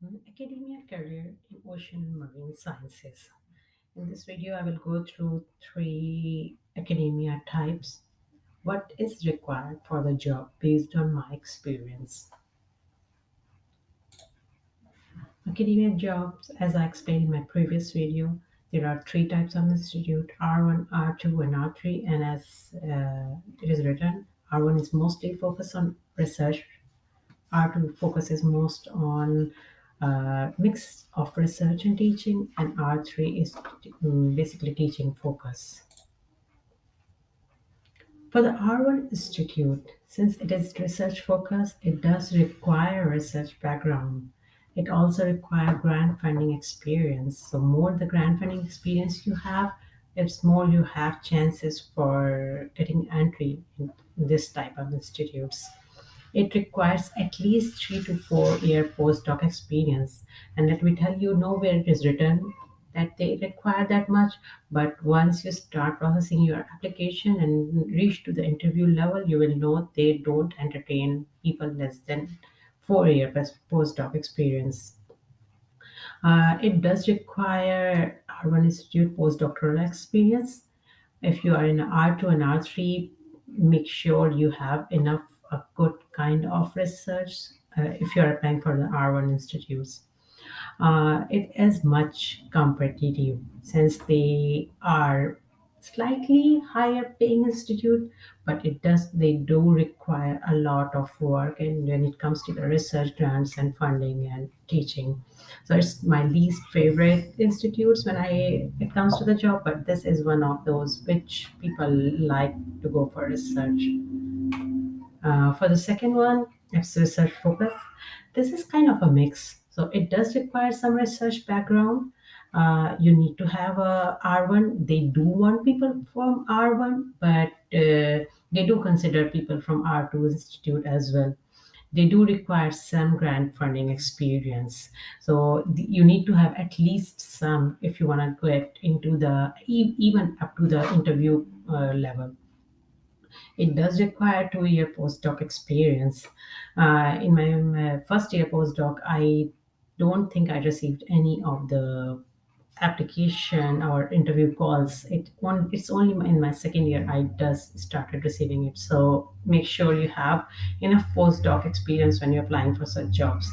Academia career in ocean and marine sciences. In this video, I will go through three academia types. What is required for the job based on my experience? Academia jobs, as I explained in my previous video, there are three types of institute: R1, R2, and R3. And as it is written, R1 is mostly focused on research. R2 focuses most on mix of research and teaching, and R3 is basically teaching focus. For the R1 Institute, since it is research focused, it does require research background. It also requires grant funding experience. So more the grant funding experience you have, it's more you have chances for getting entry in this type of institutes. It requires at least 3 to 4 year postdoc experience. And let me tell you, nowhere it is written that they require that much. But once you start processing your application and reach to the interview level, you will know they don't entertain people less than 4 year postdoc experience. It does require R1 Institute postdoctoral experience. If you are in R2 and R3, make sure you have enough a good kind of research if you are applying for the R1 institutes. It is much competitive since they are slightly higher paying institute, but they do require a lot of work and when it comes to the research grants and funding and teaching. So it's my least favorite institutes when I it comes to the job, but this is one of those which people like to go for research. For the second one, it's research focus. This is kind of a mix. So it does require some research background. You need to have a R1. They do want people from R1, but they do consider people from R2 institute as well. They do require some grant funding experience. So you need to have at least some if you want to get into even up to the interview level. It does require 2 year postdoc experience. In my first year postdoc, I don't think I received any of the application or interview calls. It's only in my second year I just started receiving it. So make sure you have enough postdoc experience when you're applying for such jobs.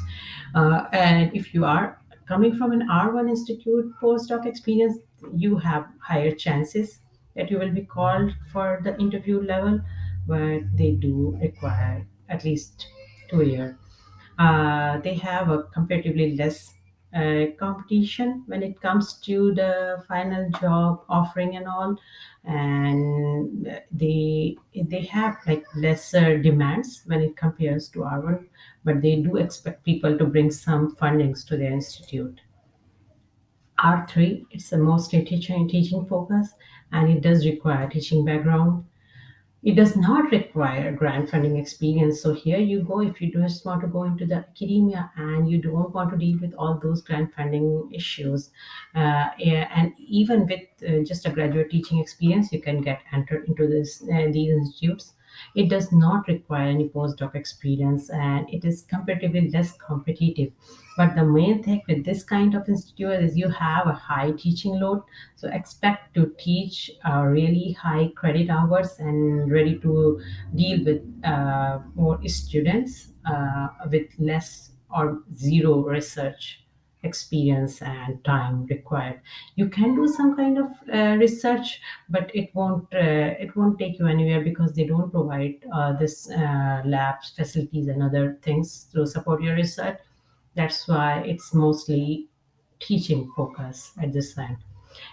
And if you are coming from an R1 institute postdoc experience, you have higher chances that you will be called for the interview level, but they do require at least 2 year. They have a comparatively less competition when it comes to the final job offering and all, and they have like lesser demands when it compares to our one, but they do expect people to bring some fundings to their institute. R3, it's a mostly teaching focus, and it does require teaching background. It does not require grant funding experience. So here you go, if you just want to go into the academia and you don't want to deal with all those grant funding issues, yeah, and even with just a graduate teaching experience, you can get entered into these institutes. It does not require any postdoc experience and it is comparatively less competitive. But the main thing with this kind of institute is you have a high teaching load. So expect to teach really high credit hours and ready to deal with more students with less or zero research experience and time required. You can do some kind of research, but it won't take you anywhere because they don't provide this labs facilities and other things to support your research. That's why it's mostly teaching focus at this time.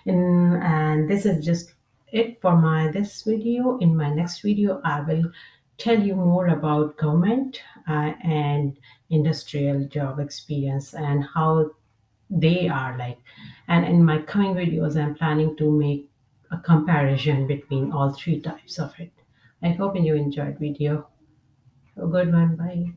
And this is just it for my this video. In my next video, I will tell you more about government and industrial job experience and how they are like. And in my coming videos, I'm planning to make a comparison between all three types of it. I hope you enjoyed video. Have a good one. Bye.